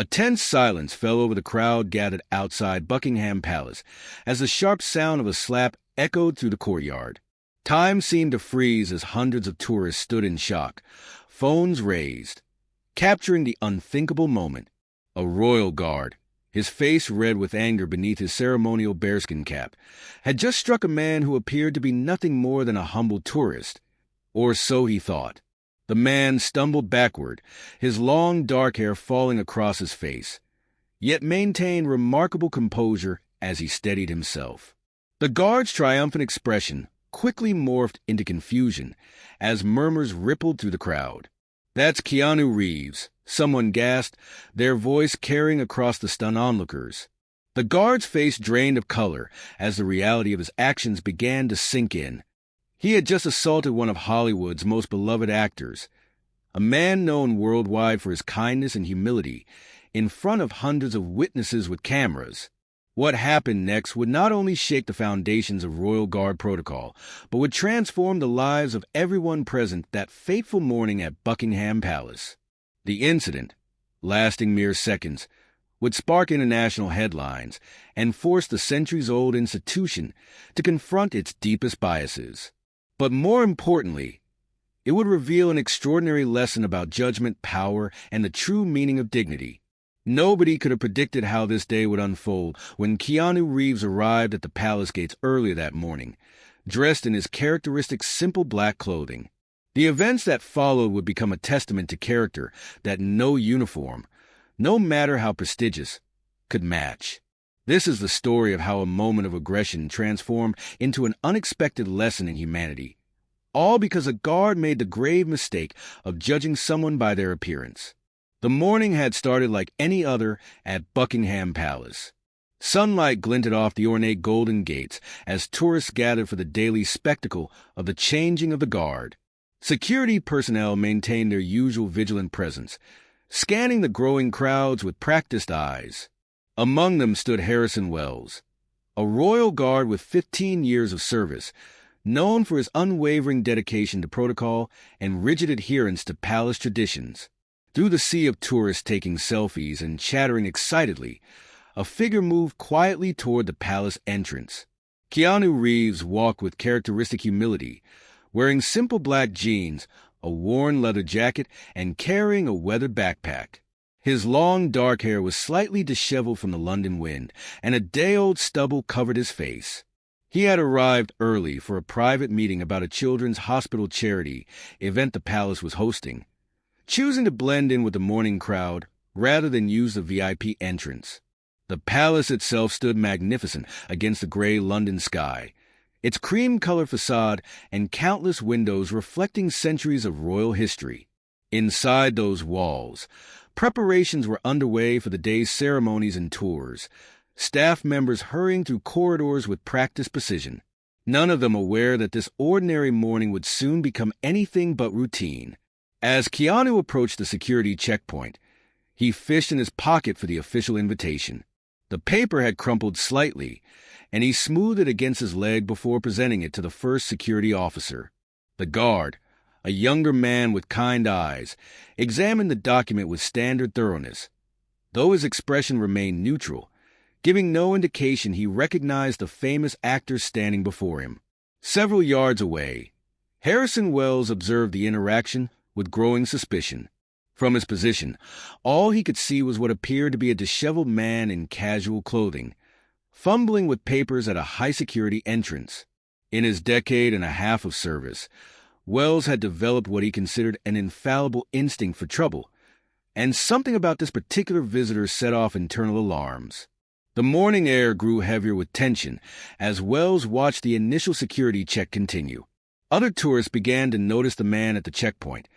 A tense silence fell over the crowd gathered outside Buckingham Palace as the sharp sound of a slap echoed through the courtyard. Time seemed to freeze as hundreds of tourists stood in shock, phones raised, capturing the unthinkable moment. A royal guard, his face red with anger beneath his ceremonial bearskin cap, had just struck a man who appeared to be nothing more than a humble tourist, or so he thought. The man stumbled backward, his long dark hair falling across his face, yet maintained remarkable composure as he steadied himself. The guard's triumphant expression quickly morphed into confusion as murmurs rippled through the crowd. "That's Keanu Reeves," someone gasped, their voice carrying across the stunned onlookers. The guard's face drained of color as the reality of his actions began to sink in. He had just assaulted one of Hollywood's most beloved actors, a man known worldwide for his kindness and humility, in front of hundreds of witnesses with cameras. What happened next would not only shake the foundations of Royal Guard protocol, but would transform the lives of everyone present that fateful morning at Buckingham Palace. The incident, lasting mere seconds, would spark international headlines and force the centuries-old institution to confront its deepest biases. But more importantly, it would reveal an extraordinary lesson about judgment, power, and the true meaning of dignity. Nobody could have predicted how this day would unfold when Keanu Reeves arrived at the palace gates earlier that morning, dressed in his characteristic simple black clothing. The events that followed would become a testament to character that no uniform, no matter how prestigious, could match. This is the story of how a moment of aggression transformed into an unexpected lesson in humanity, all because a guard made the grave mistake of judging someone by their appearance. The morning had started like any other at Buckingham Palace. Sunlight glinted off the ornate golden gates as tourists gathered for the daily spectacle of the changing of the guard. Security personnel maintained their usual vigilant presence, scanning the growing crowds with practiced eyes. Among them stood Harrison Wells, a royal guard with 15 years of service, known for his unwavering dedication to protocol and rigid adherence to palace traditions. Through the sea of tourists taking selfies and chattering excitedly, a figure moved quietly toward the palace entrance. Keanu Reeves walked with characteristic humility, wearing simple black jeans, a worn leather jacket, and carrying a weathered backpack. His long dark hair was slightly disheveled from the London wind, and a day-old stubble covered his face. He had arrived early for a private meeting about a children's hospital charity event the palace was hosting, choosing to blend in with the morning crowd rather than use the VIP entrance. The palace itself stood magnificent against the gray London sky, its cream-colored facade and countless windows reflecting centuries of royal history. Inside those walls, preparations were underway for the day's ceremonies and tours, staff members hurrying through corridors with practiced precision, none of them aware that this ordinary morning would soon become anything but routine. As Keanu approached the security checkpoint, he fished in his pocket for the official invitation. The paper had crumpled slightly, and he smoothed it against his leg before presenting it to the first security officer. The guard, a younger man with kind eyes, examined the document with standard thoroughness, though his expression remained neutral, giving no indication he recognized the famous actor standing before him. Several yards away, Harrison Wells observed the interaction with growing suspicion. From his position, all he could see was what appeared to be a disheveled man in casual clothing, fumbling with papers at a high-security entrance. In his decade and a half of service, Wells had developed what he considered an infallible instinct for trouble, and something about this particular visitor set off internal alarms. The morning air grew heavier with tension as Wells watched the initial security check continue. Other tourists began to notice the man at the checkpoint,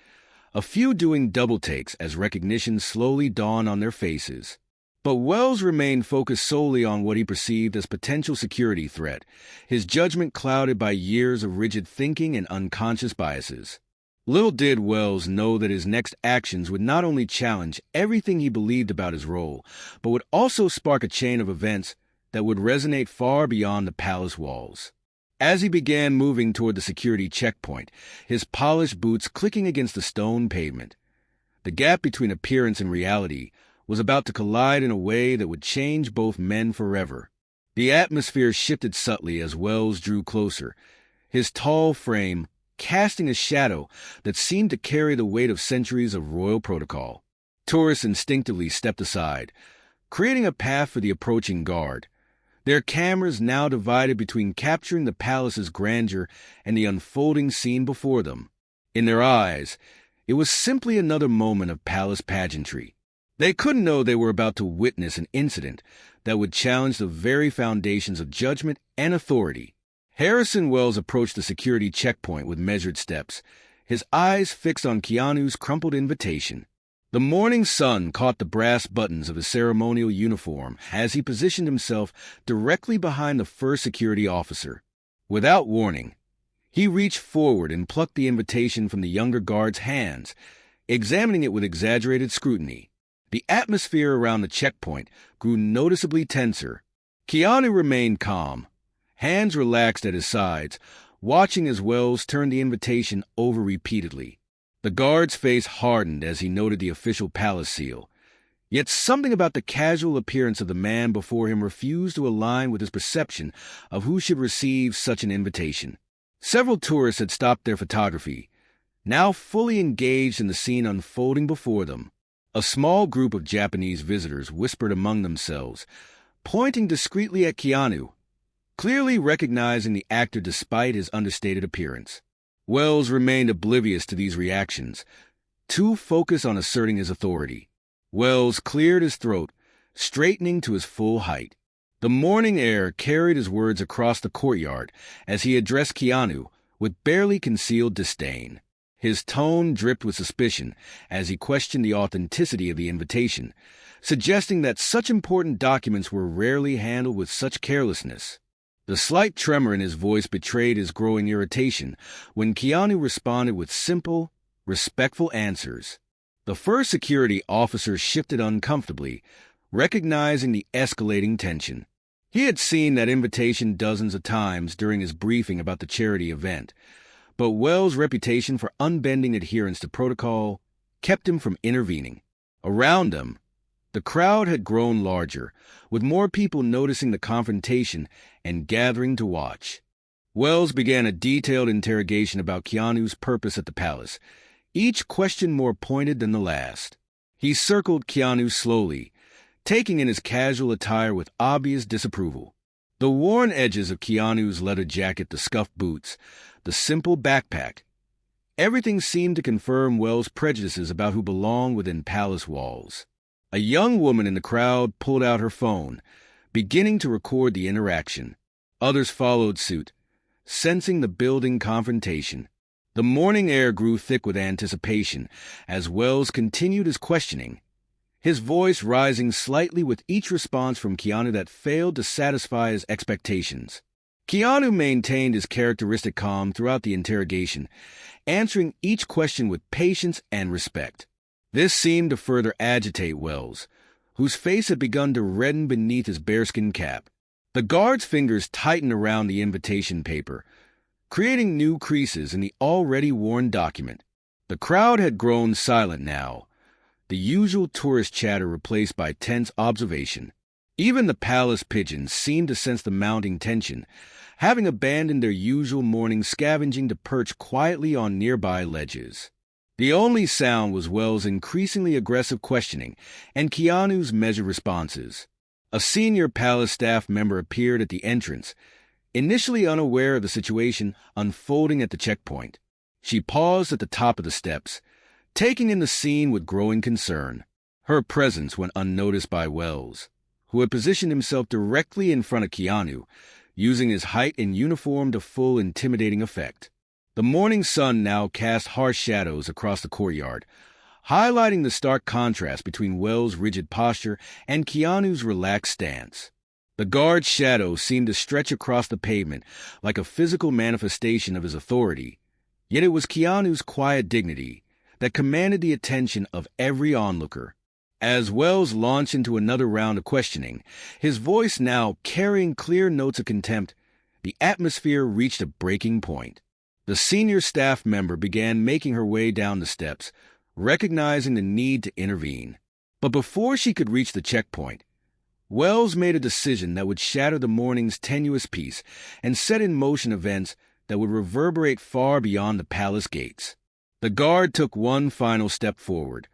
a few doing double takes as recognition slowly dawned on their faces. But Wells remained focused solely on what he perceived as potential security threat, his judgment clouded by years of rigid thinking and unconscious biases. Little did Wells know that his next actions would not only challenge everything he believed about his role, but would also spark a chain of events that would resonate far beyond the palace walls. As he began moving toward the security checkpoint, his polished boots clicking against the stone pavement, the gap between appearance and reality was about to collide in a way that would change both men forever. The atmosphere shifted subtly as Wells drew closer, his tall frame casting a shadow that seemed to carry the weight of centuries of royal protocol. Tourists instinctively stepped aside, creating a path for the approaching guard, their cameras now divided between capturing the palace's grandeur and the unfolding scene before them. In their eyes, it was simply another moment of palace pageantry. They couldn't know they were about to witness an incident that would challenge the very foundations of judgment and authority. Harrison Wells approached the security checkpoint with measured steps, his eyes fixed on Keanu's crumpled invitation. The morning sun caught the brass buttons of his ceremonial uniform as he positioned himself directly behind the first security officer. Without warning, he reached forward and plucked the invitation from the younger guard's hands, examining it with exaggerated scrutiny. The atmosphere around the checkpoint grew noticeably tenser. Keanu remained calm, hands relaxed at his sides, watching as Wells turned the invitation over repeatedly. The guard's face hardened as he noted the official palace seal. Yet something about the casual appearance of the man before him refused to align with his perception of who should receive such an invitation. Several tourists had stopped their photography, now fully engaged in the scene unfolding before them. A small group of Japanese visitors whispered among themselves, pointing discreetly at Keanu, clearly recognizing the actor despite his understated appearance. Wells remained oblivious to these reactions, too focused on asserting his authority. Wells cleared his throat, straightening to his full height. The morning air carried his words across the courtyard as he addressed Keanu with barely concealed disdain. His tone dripped with suspicion as he questioned the authenticity of the invitation, suggesting that such important documents were rarely handled with such carelessness. The slight tremor in his voice betrayed his growing irritation when Keanu responded with simple, respectful answers. The first security officer shifted uncomfortably, recognizing the escalating tension. He had seen that invitation dozens of times during his briefing about the charity event, but Wells' reputation for unbending adherence to protocol kept him from intervening. Around him, the crowd had grown larger, with more people noticing the confrontation and gathering to watch. Wells began a detailed interrogation about Keanu's purpose at the palace, each question more pointed than the last. He circled Keanu slowly, taking in his casual attire with obvious disapproval. The worn edges of Keanu's leather jacket, the scuffed boots, the simple backpack, everything seemed to confirm Wells' prejudices about who belonged within palace walls. A young woman in the crowd pulled out her phone, beginning to record the interaction. Others followed suit, sensing the building confrontation. The morning air grew thick with anticipation as Wells continued his questioning, his voice rising slightly with each response from Keanu that failed to satisfy his expectations. Keanu maintained his characteristic calm throughout the interrogation, answering each question with patience and respect. This seemed to further agitate Wells, whose face had begun to redden beneath his bearskin cap. The guard's fingers tightened around the invitation paper, creating new creases in the already worn document. The crowd had grown silent now, the usual tourist chatter replaced by tense observation. Even the palace pigeons seemed to sense the mounting tension, having abandoned their usual morning scavenging to perch quietly on nearby ledges. The only sound was Wells' increasingly aggressive questioning and Keanu's measured responses. A senior palace staff member appeared at the entrance, initially unaware of the situation unfolding at the checkpoint. She paused at the top of the steps, taking in the scene with growing concern. Her presence went unnoticed by Wells, who had positioned himself directly in front of Keanu, using his height and uniform to full intimidating effect. The morning sun now cast harsh shadows across the courtyard, highlighting the stark contrast between Wells' rigid posture and Keanu's relaxed stance. The guard's shadow seemed to stretch across the pavement like a physical manifestation of his authority, yet it was Keanu's quiet dignity that commanded the attention of every onlooker. As Wells launched into another round of questioning, his voice now carrying clear notes of contempt, the atmosphere reached a breaking point. The senior staff member began making her way down the steps, recognizing the need to intervene. But before she could reach the checkpoint, Wells made a decision that would shatter the morning's tenuous peace and set in motion events that would reverberate far beyond the palace gates. The guard took one final step forward,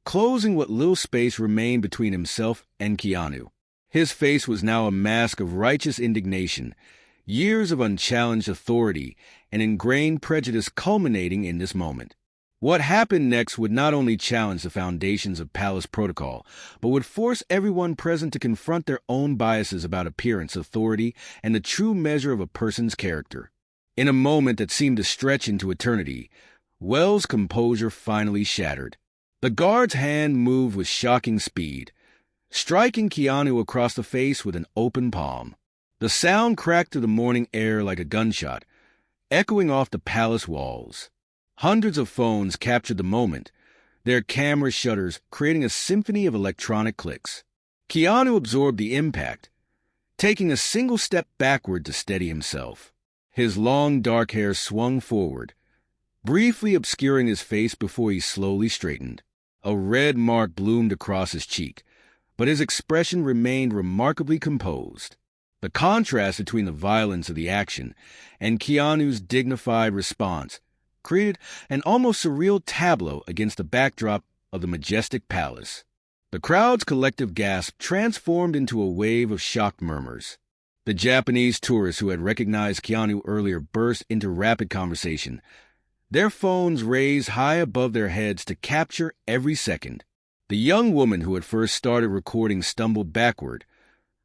closing what little space remained between himself and Keanu. His face was now a mask of righteous indignation, years of unchallenged authority and ingrained prejudice culminating in this moment. What happened next would not only challenge the foundations of palace protocol, but would force everyone present to confront their own biases about appearance, authority, and the true measure of a person's character. In a moment that seemed to stretch into eternity, Wells' composure finally shattered. The guard's hand moved with shocking speed, striking Keanu across the face with an open palm. The sound cracked through the morning air like a gunshot, echoing off the palace walls. Hundreds of phones captured the moment, their camera shutters creating a symphony of electronic clicks. Keanu absorbed the impact, taking a single step backward to steady himself. His long dark hair swung forward, briefly obscuring his face before he slowly straightened. A red mark bloomed across his cheek, but his expression remained remarkably composed. The contrast between the violence of the action and Keanu's dignified response created an almost surreal tableau against the backdrop of the majestic palace. The crowd's collective gasp transformed into a wave of shocked murmurs. The Japanese tourists who had recognized Keanu earlier burst into rapid conversation, their phones raised high above their heads to capture every second. The young woman who had first started recording stumbled backward,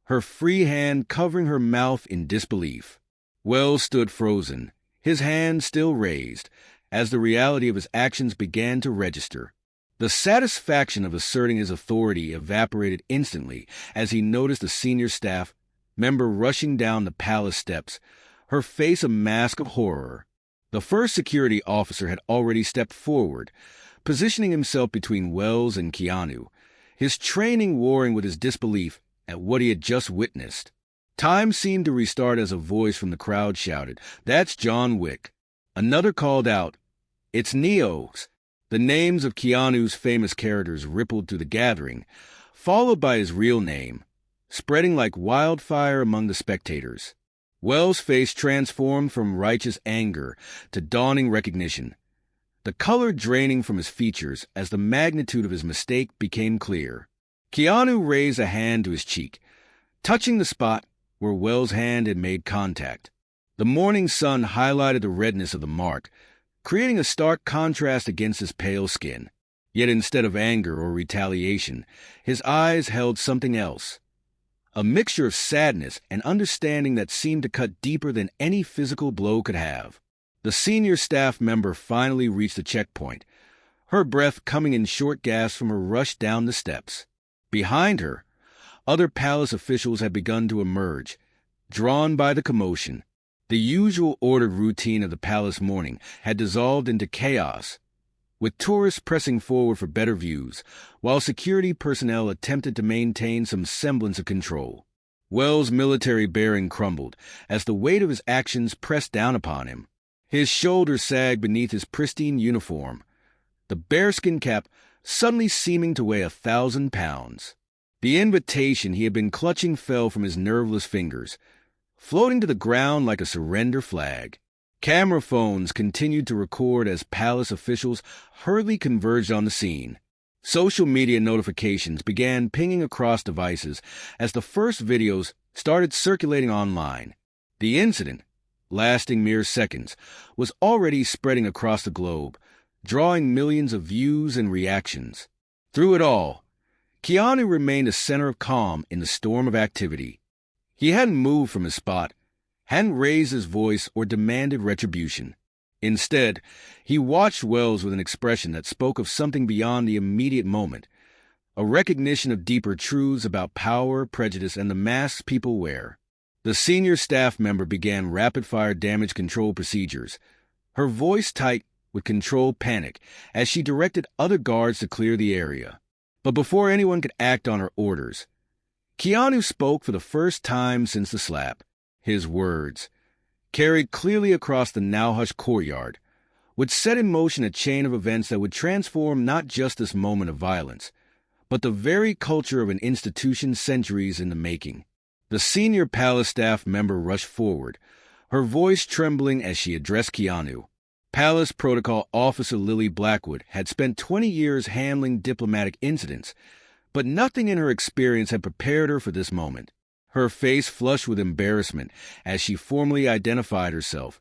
her free hand covering her mouth in disbelief. Wells stood frozen, his hand still raised, as the reality of his actions began to register. The satisfaction of asserting his authority evaporated instantly as he noticed a senior staff member rushing down the palace steps, her face a mask of horror. The first security officer had already stepped forward, positioning himself between Wells and Keanu, his training warring with his disbelief at what he had just witnessed. Time seemed to restart as a voice from the crowd shouted, "That's John Wick." Another called out, "It's Neo's." The names of Keanu's famous characters rippled through the gathering, followed by his real name, spreading like wildfire among the spectators. Wells' face transformed from righteous anger to dawning recognition, the color draining from his features as the magnitude of his mistake became clear. Keanu raised a hand to his cheek, touching the spot where Wells' hand had made contact. The morning sun highlighted the redness of the mark, creating a stark contrast against his pale skin. Yet instead of anger or retaliation, his eyes held something else, a mixture of sadness and understanding that seemed to cut deeper than any physical blow could have. The senior staff member finally reached the checkpoint, her breath coming in short gasps from her rush down the steps. Behind her, other palace officials had begun to emerge, drawn by the commotion. The usual ordered routine of the palace morning had dissolved into chaos, with tourists pressing forward for better views, while security personnel attempted to maintain some semblance of control. Wells' military bearing crumbled as the weight of his actions pressed down upon him. His shoulders sagged beneath his pristine uniform, the bearskin cap suddenly seeming to weigh 1,000 pounds. The invitation he had been clutching fell from his nerveless fingers, floating to the ground like a surrender flag. Camera phones continued to record as palace officials hurriedly converged on the scene. Social media notifications began pinging across devices as the first videos started circulating online. The incident, lasting mere seconds, was already spreading across the globe, drawing millions of views and reactions. Through it all, Keanu remained a center of calm in the storm of activity. He hadn't moved from his spot, hadn't raised his voice or demanded retribution. Instead, he watched Wells with an expression that spoke of something beyond the immediate moment, a recognition of deeper truths about power, prejudice, and the masks people wear. The senior staff member began rapid-fire damage control procedures, her voice tight with controlled panic as she directed other guards to clear the area. But before anyone could act on her orders, Keanu spoke for the first time since the slap. His words, carried clearly across the now-hushed courtyard, would set in motion a chain of events that would transform not just this moment of violence, but the very culture of an institution centuries in the making. The senior palace staff member rushed forward, her voice trembling as she addressed Keanu. Palace Protocol Officer Lily Blackwood had spent 20 years handling diplomatic incidents, but nothing in her experience had prepared her for this moment. Her face flushed with embarrassment as she formally identified herself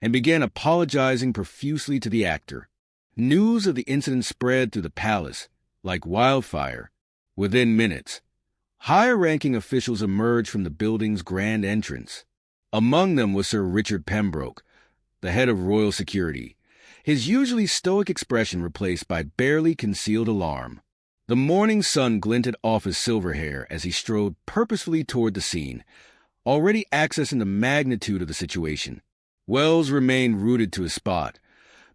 and began apologizing profusely to the actor. News of the incident spread through the palace like wildfire. Within minutes, higher-ranking officials emerged from the building's grand entrance. Among them was Sir Richard Pembroke, the head of royal security, his usually stoic expression replaced by barely concealed alarm. The morning sun glinted off his silver hair as he strode purposefully toward the scene, already accessing the magnitude of the situation. Wells remained rooted to his spot,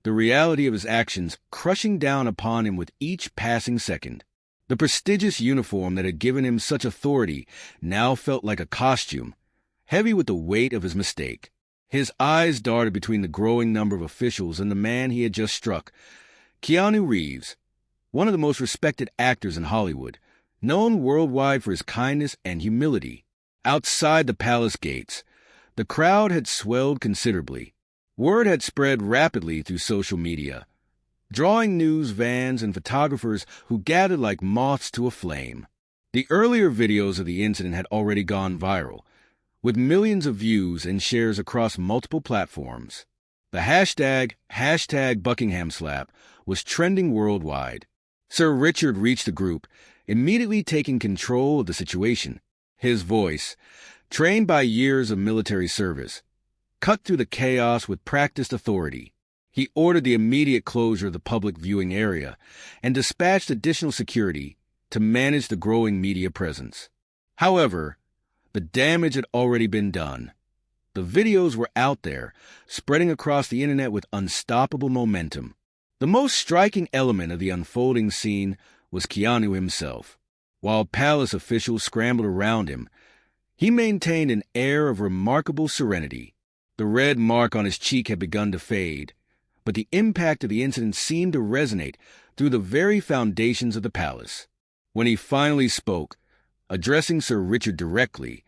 the reality of his actions crushing down upon him with each passing second. The prestigious uniform that had given him such authority now felt like a costume, heavy with the weight of his mistake. His eyes darted between the growing number of officials and the man he had just struck, Keanu Reeves, one of the most respected actors in Hollywood, known worldwide for his kindness and humility. Outside the palace gates, the crowd had swelled considerably. Word had spread rapidly through social media, drawing news vans and photographers who gathered like moths to a flame. The earlier videos of the incident had already gone viral, with millions of views and shares across multiple platforms. The hashtag #BuckinghamSlap was trending worldwide. Sir Richard reached the group, immediately taking control of the situation. His voice, trained by years of military service, cut through the chaos with practiced authority. He ordered the immediate closure of the public viewing area and dispatched additional security to manage the growing media presence. However, the damage had already been done. The videos were out there, spreading across the internet with unstoppable momentum. The most striking element of the unfolding scene was Keanu himself. While palace officials scrambled around him, he maintained an air of remarkable serenity. The red mark on his cheek had begun to fade, but the impact of the incident seemed to resonate through the very foundations of the palace. When he finally spoke, addressing Sir Richard directly,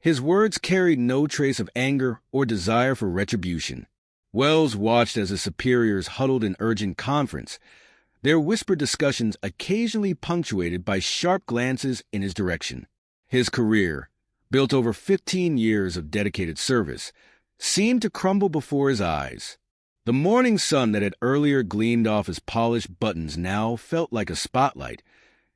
his words carried no trace of anger or desire for retribution. Wells watched as his superiors huddled in urgent conference, their whispered discussions occasionally punctuated by sharp glances in his direction. His career, built over 15 years of dedicated service, seemed to crumble before his eyes. The morning sun that had earlier gleamed off his polished buttons now felt like a spotlight,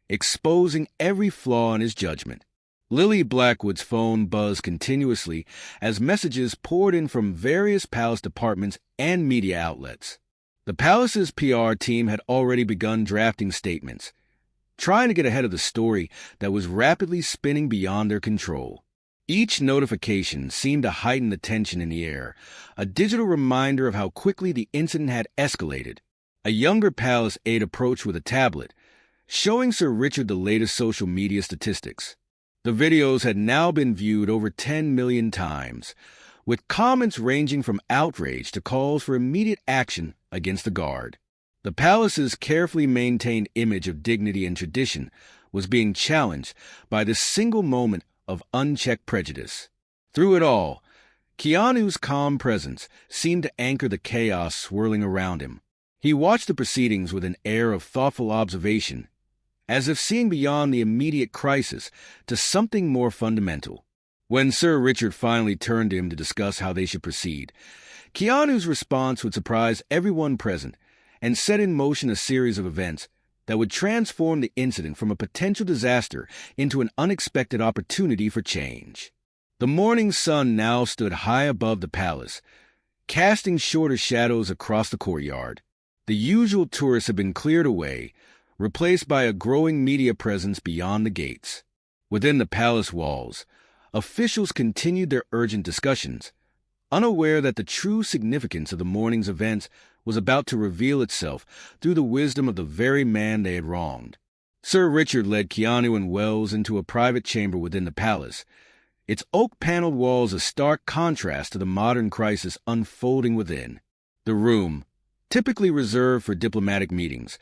exposing every flaw in his judgment. Lily Blackwood's phone buzzed continuously as messages poured in from various palace departments and media outlets. The palace's PR team had already begun drafting statements, trying to get ahead of the story that was rapidly spinning beyond their control. Each notification seemed to heighten the tension in the air, a digital reminder of how quickly the incident had escalated. A younger palace aide approached with a tablet, showing Sir Richard the latest social media statistics. The videos had now been viewed over 10 million times, with comments ranging from outrage to calls for immediate action against the guard. The palace's carefully maintained image of dignity and tradition was being challenged by this single moment of unchecked prejudice. Through it all, Keanu's calm presence seemed to anchor the chaos swirling around him. He watched the proceedings with an air of thoughtful observation, as if seeing beyond the immediate crisis to something more fundamental. When Sir Richard finally turned to him to discuss how they should proceed, Keanu's response would surprise everyone present and set in motion a series of events that would transform the incident from a potential disaster into an unexpected opportunity for change. The morning sun now stood high above the palace, casting shorter shadows across the courtyard. The usual tourists had been cleared away, replaced by a growing media presence beyond the gates. Within the palace walls, officials continued their urgent discussions, unaware that the true significance of the morning's events was about to reveal itself through the wisdom of the very man they had wronged. Sir Richard led Keanu and Wells into a private chamber within the palace, its oak-paneled walls a stark contrast to the modern crisis unfolding within. The room, typically reserved for diplomatic meetings,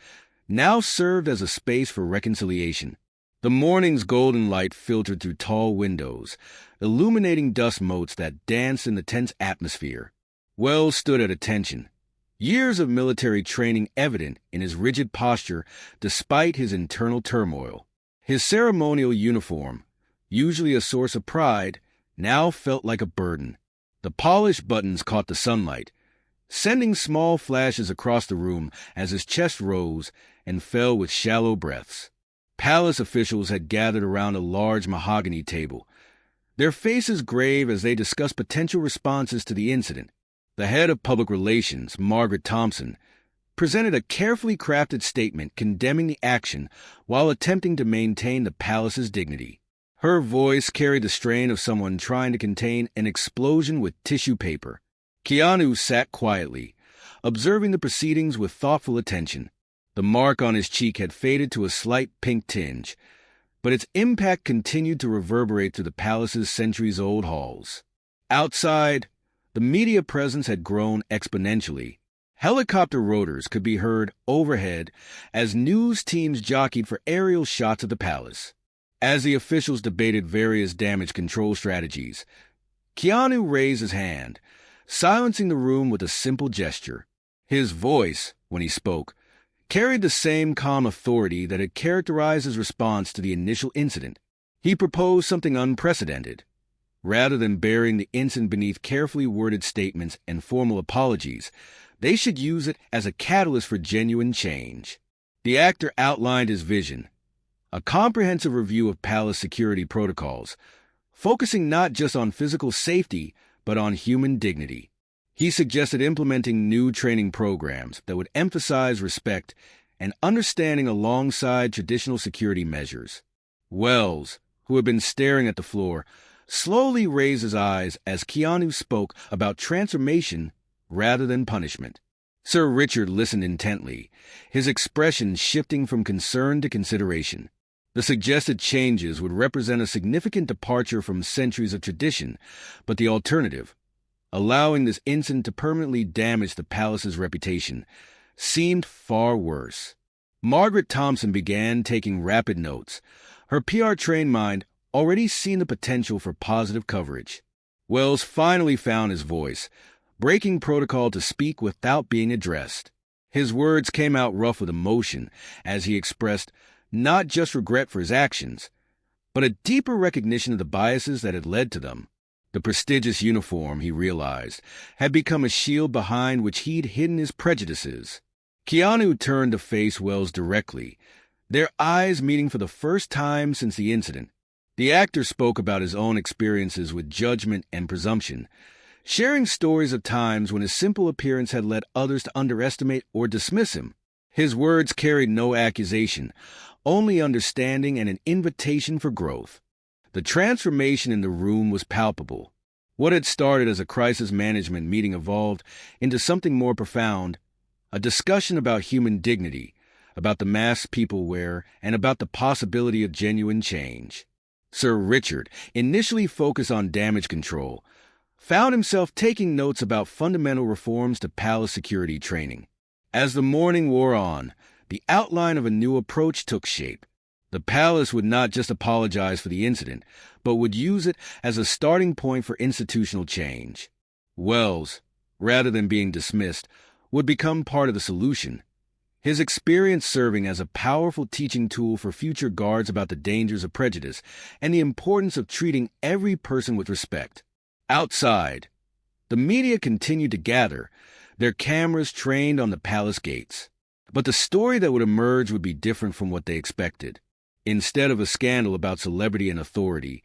now served as a space for reconciliation. The morning's golden light filtered through tall windows, illuminating dust motes that danced in the tense atmosphere. Wells stood at attention, years of military training evident in his rigid posture despite his internal turmoil. His ceremonial uniform, usually a source of pride, now felt like a burden. The polished buttons caught the sunlight, sending small flashes across the room as his chest rose and fell with shallow breaths. Palace officials had gathered around a large mahogany table, their faces grave as they discussed potential responses to the incident. The head of public relations, Margaret Thompson, presented a carefully crafted statement condemning the action while attempting to maintain the palace's dignity. Her voice carried the strain of someone trying to contain an explosion with tissue paper. Keanu sat quietly, observing the proceedings with thoughtful attention. The mark on his cheek had faded to a slight pink tinge, but its impact continued to reverberate through the palace's centuries-old halls. Outside, the media presence had grown exponentially. Helicopter rotors could be heard overhead as news teams jockeyed for aerial shots of the palace. As the officials debated various damage control strategies, Keanu raised his hand, silencing the room with a simple gesture. His voice, when he spoke, carried the same calm authority that had characterized his response to the initial incident. He proposed something unprecedented. Rather than burying the incident beneath carefully worded statements and formal apologies, they should use it as a catalyst for genuine change. The actor outlined his vision, a comprehensive review of palace security protocols, focusing not just on physical safety, but on human dignity. He suggested implementing new training programs that would emphasize respect and understanding alongside traditional security measures. Wells, who had been staring at the floor, slowly raised his eyes as Keanu spoke about transformation rather than punishment. Sir Richard listened intently, his expression shifting from concern to consideration. The suggested changes would represent a significant departure from centuries of tradition, but the alternative, allowing this incident to permanently damage the palace's reputation, seemed far worse. Margaret Thompson began taking rapid notes, her PR-trained mind already seeing the potential for positive coverage. Wells finally found his voice, breaking protocol to speak without being addressed. His words came out rough with emotion as he expressed not just regret for his actions, but a deeper recognition of the biases that had led to them. The prestigious uniform, he realized, had become a shield behind which he'd hidden his prejudices. Keanu turned to face Wells directly, their eyes meeting for the first time since the incident. The actor spoke about his own experiences with judgment and presumption, sharing stories of times when his simple appearance had led others to underestimate or dismiss him. His words carried no accusation, only understanding and an invitation for growth. The transformation in the room was palpable. What had started as a crisis management meeting evolved into something more profound, a discussion about human dignity, about the masks people wear, and about the possibility of genuine change. Sir Richard, initially focused on damage control, found himself taking notes about fundamental reforms to palace security training. As the morning wore on, the outline of a new approach took shape. The palace would not just apologize for the incident, but would use it as a starting point for institutional change. Wells, rather than being dismissed, would become part of the solution, his experience serving as a powerful teaching tool for future guards about the dangers of prejudice and the importance of treating every person with respect. Outside, the media continued to gather, their cameras trained on the palace gates. But the story that would emerge would be different from what they expected. Instead of a scandal about celebrity and authority,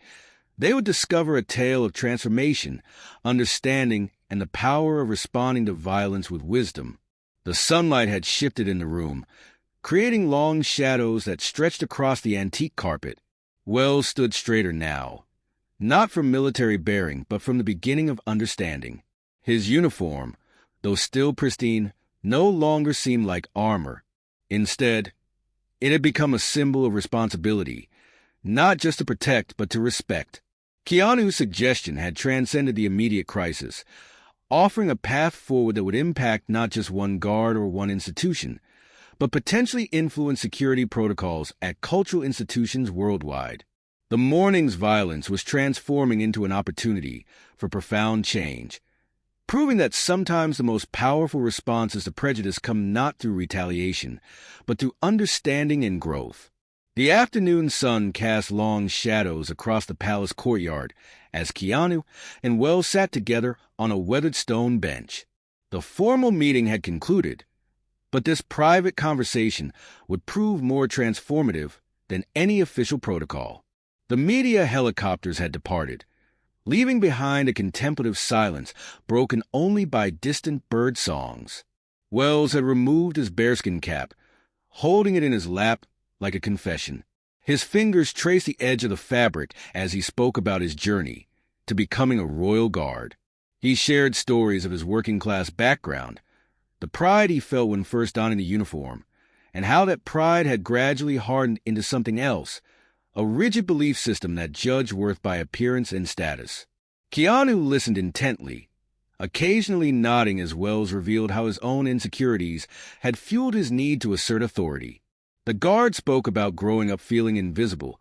they would discover a tale of transformation, understanding, and the power of responding to violence with wisdom. The sunlight had shifted in the room, creating long shadows that stretched across the antique carpet. Wells stood straighter now, not from military bearing, but from the beginning of understanding. His uniform, though still pristine, no longer seemed like armor. Instead, it had become a symbol of responsibility, not just to protect, but to respect. Keanu's suggestion had transcended the immediate crisis, offering a path forward that would impact not just one guard or one institution, but potentially influence security protocols at cultural institutions worldwide. The morning's violence was transforming into an opportunity for profound change, proving that sometimes the most powerful responses to prejudice come not through retaliation, but through understanding and growth. The afternoon sun cast long shadows across the palace courtyard as Keanu and Wells sat together on a weathered stone bench. The formal meeting had concluded, but this private conversation would prove more transformative than any official protocol. The media helicopters had departed, leaving behind a contemplative silence broken only by distant bird songs. Wells had removed his bearskin cap, holding it in his lap like a confession. His fingers traced the edge of the fabric as he spoke about his journey to becoming a royal guard. He shared stories of his working-class background, the pride he felt when first donning the uniform, and how that pride had gradually hardened into something else, a rigid belief system that judged worth by appearance and status. Keanu listened intently, occasionally nodding as Wells revealed how his own insecurities had fueled his need to assert authority. The guard spoke about growing up feeling invisible,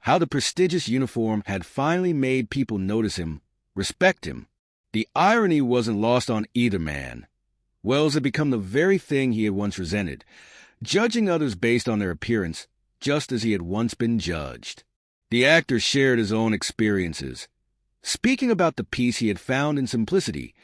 how the prestigious uniform had finally made people notice him, respect him. The irony wasn't lost on either man. Wells had become the very thing he had once resented, judging others based on their appearance, just as he had once been judged. The actor shared his own experiences, speaking about the peace he had found in simplicity,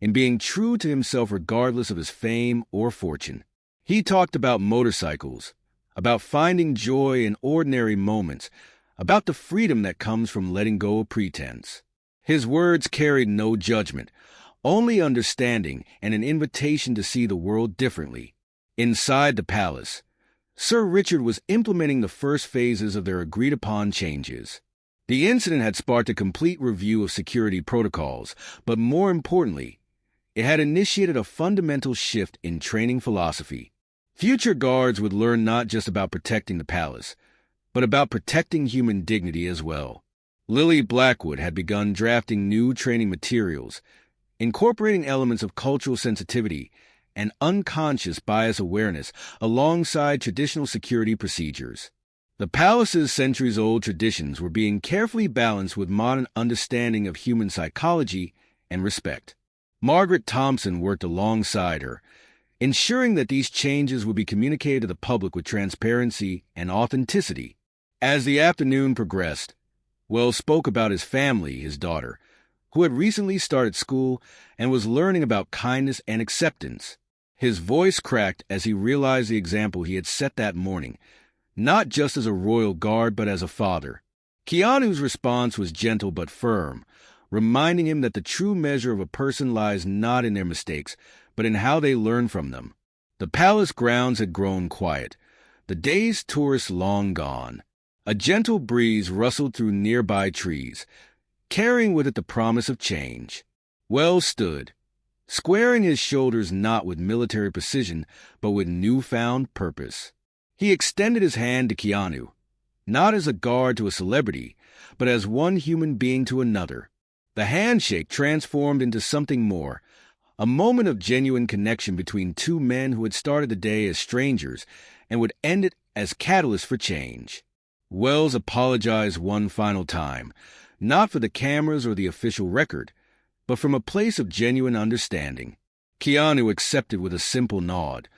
in being true to himself regardless of his fame or fortune. He talked about motorcycles, about finding joy in ordinary moments, about the freedom that comes from letting go of pretense. His words carried no judgment, only understanding and an invitation to see the world differently. Inside the palace, Sir Richard was implementing the first phases of their agreed-upon changes. The incident had sparked a complete review of security protocols, but more importantly, it had initiated a fundamental shift in training philosophy. Future guards would learn not just about protecting the palace, but about protecting human dignity as well. Lily Blackwood had begun drafting new training materials, incorporating elements of cultural sensitivity and unconscious bias awareness alongside traditional security procedures. The palace's centuries-old traditions were being carefully balanced with modern understanding of human psychology and respect. Margaret Thompson worked alongside her, ensuring that these changes would be communicated to the public with transparency and authenticity. As the afternoon progressed, Wells spoke about his family, his daughter, who had recently started school and was learning about kindness and acceptance. His voice cracked as he realized the example he had set that morning, not just as a royal guard but as a father. Keanu's response was gentle but firm, reminding him that the true measure of a person lies not in their mistakes, but in how they learn from them. The palace grounds had grown quiet, the day's tourists long gone. A gentle breeze rustled through nearby trees, carrying with it the promise of change. Wells stood, squaring his shoulders not with military precision, but with newfound purpose. He extended his hand to Keanu, not as a guard to a celebrity, but as one human being to another. The handshake transformed into something more, a moment of genuine connection between two men who had started the day as strangers and would end it as catalysts for change. Wells apologized one final time, not for the cameras or the official record, but from a place of genuine understanding. Keanu accepted with a simple nod,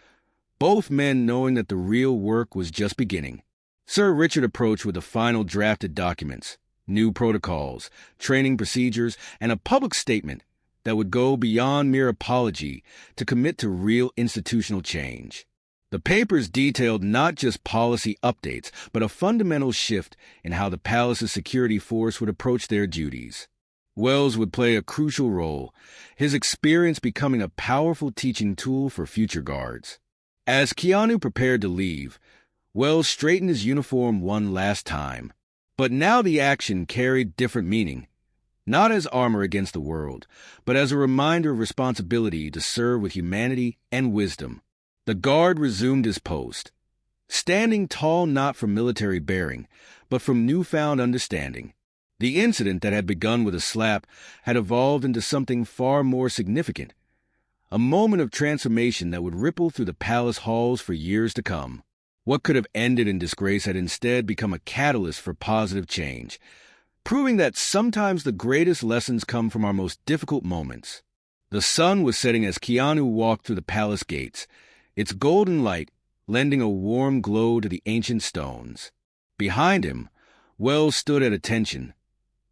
both men knowing that the real work was just beginning. Sir Richard approached with the final drafted documents, new protocols, training procedures, and a public statement that would go beyond mere apology to commit to real institutional change. The papers detailed not just policy updates, but a fundamental shift in how the palace's security force would approach their duties. Wells would play a crucial role, his experience becoming a powerful teaching tool for future guards. As Keanu prepared to leave, Wells straightened his uniform one last time. But now the action carried different meaning, not as armor against the world, but as a reminder of responsibility to serve with humanity and wisdom. The guard resumed his post, standing tall not from military bearing, but from newfound understanding. The incident that had begun with a slap had evolved into something far more significant, a moment of transformation that would ripple through the palace halls for years to come. What could have ended in disgrace had instead become a catalyst for positive change, proving that sometimes the greatest lessons come from our most difficult moments. The sun was setting as Keanu walked through the palace gates, its golden light lending a warm glow to the ancient stones. Behind him, Wells stood at attention,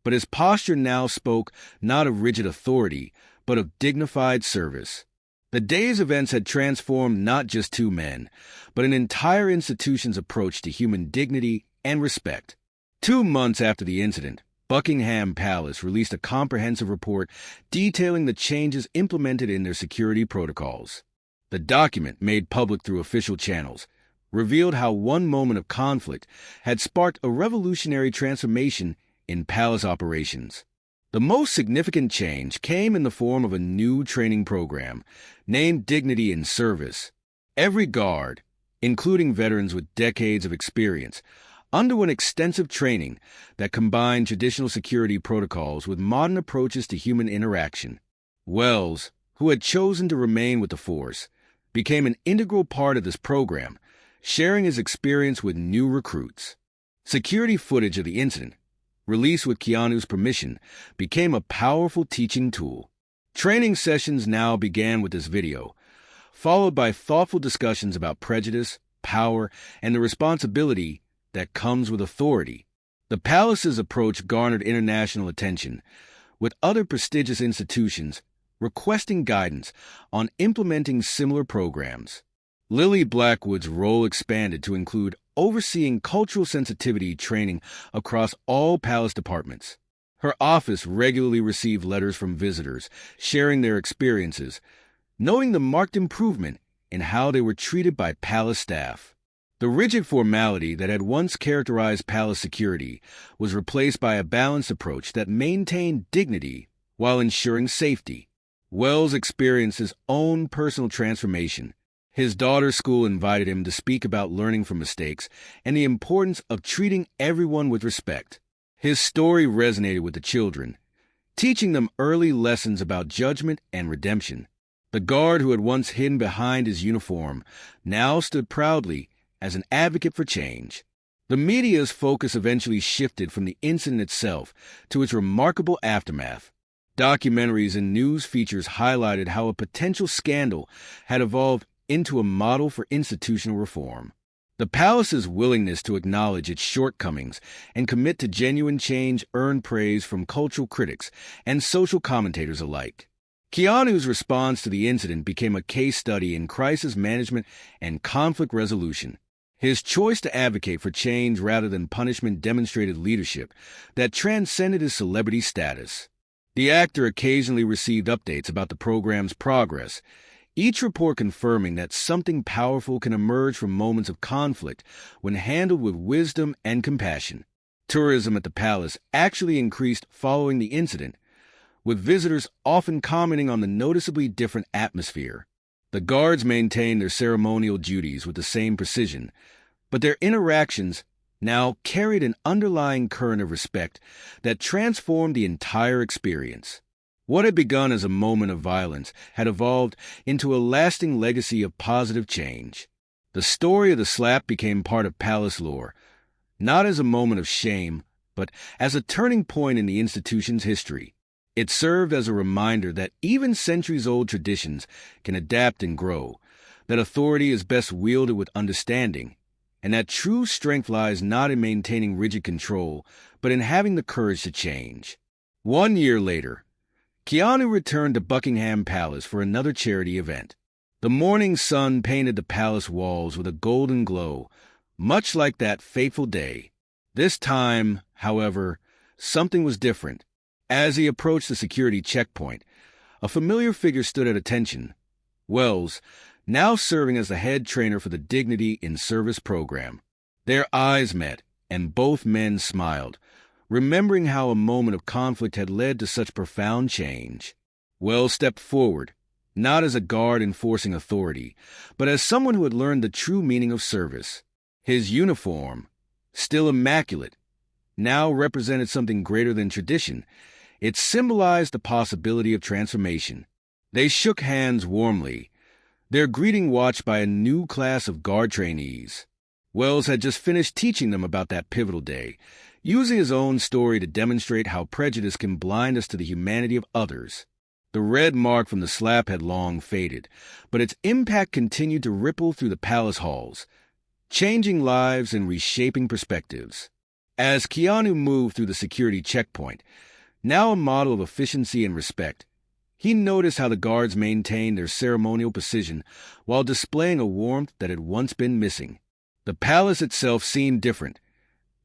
but his posture now spoke not of rigid authority, but of dignified service. The day's events had transformed not just two men, but an entire institution's approach to human dignity and respect. 2 months after the incident, Buckingham Palace released a comprehensive report detailing the changes implemented in their security protocols. The document, made public through official channels, revealed how one moment of conflict had sparked a revolutionary transformation in palace operations. The most significant change came in the form of a new training program named Dignity in Service. Every guard, including veterans with decades of experience, underwent extensive training that combined traditional security protocols with modern approaches to human interaction. Wells, who had chosen to remain with the force, became an integral part of this program, sharing his experience with new recruits. Security footage of the incident, released with Keanu's permission, became a powerful teaching tool. Training sessions now began with this video, followed by thoughtful discussions about prejudice, power, and the responsibility that comes with authority. The palace's approach garnered international attention, with other prestigious institutions requesting guidance on implementing similar programs. Lily Blackwood's role expanded to include overseeing cultural sensitivity training across all palace departments. Her office regularly received letters from visitors sharing their experiences, noting the marked improvement in how they were treated by palace staff. The rigid formality that had once characterized palace security was replaced by a balanced approach that maintained dignity while ensuring safety. Wells experienced his own personal transformation. His daughter's school invited him to speak about learning from mistakes and the importance of treating everyone with respect. His story resonated with the children, teaching them early lessons about judgment and redemption. The guard who had once hidden behind his uniform now stood proudly as an advocate for change. The media's focus eventually shifted from the incident itself to its remarkable aftermath. Documentaries and news features highlighted how a potential scandal had evolved into a model for institutional reform. The palace's willingness to acknowledge its shortcomings and commit to genuine change earned praise from cultural critics and social commentators alike. Keanu's response to the incident became a case study in crisis management and conflict resolution. His choice to advocate for change rather than punishment demonstrated leadership that transcended his celebrity status. The actor occasionally received updates about the program's progress, each report confirming that something powerful can emerge from moments of conflict when handled with wisdom and compassion. Tourism at the palace actually increased following the incident, with visitors often commenting on the noticeably different atmosphere. The guards maintained their ceremonial duties with the same precision, but their interactions now carried an underlying current of respect that transformed the entire experience. What had begun as a moment of violence had evolved into a lasting legacy of positive change. The story of the SLAP became part of palace lore, not as a moment of shame, but as a turning point in the institution's history. It served as a reminder that even centuries-old traditions can adapt and grow, that authority is best wielded with understanding, and that true strength lies not in maintaining rigid control, but in having the courage to change. 1 year later, Keanu returned to Buckingham Palace for another charity event. The morning sun painted the palace walls with a golden glow, much like that fateful day. This time, however, something was different. As he approached the security checkpoint, a familiar figure stood at attention. Wells, now serving as the head trainer for the Dignity in Service program. Their eyes met, and both men smiled, remembering how a moment of conflict had led to such profound change. Wells stepped forward, not as a guard enforcing authority, but as someone who had learned the true meaning of service. His uniform, still immaculate, now represented something greater than tradition. It symbolized the possibility of transformation. They shook hands warmly, their greeting watched by a new class of guard trainees. Wells had just finished teaching them about that pivotal day, using his own story to demonstrate how prejudice can blind us to the humanity of others. The red mark from the slap had long faded, but its impact continued to ripple through the palace halls, changing lives and reshaping perspectives. As Keanu moved through the security checkpoint, now a model of efficiency and respect, he noticed how the guards maintained their ceremonial precision while displaying a warmth that had once been missing. The palace itself seemed different,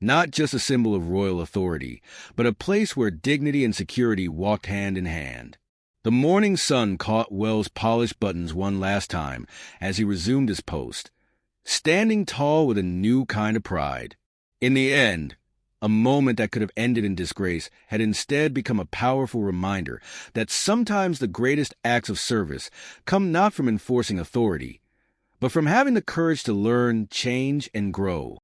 not just a symbol of royal authority, but a place where dignity and security walked hand in hand. The morning sun caught Wells' polished buttons one last time as he resumed his post, standing tall with a new kind of pride. In the end, a moment that could have ended in disgrace had instead become a powerful reminder that sometimes the greatest acts of service come not from enforcing authority, but from having the courage to learn, change, and grow.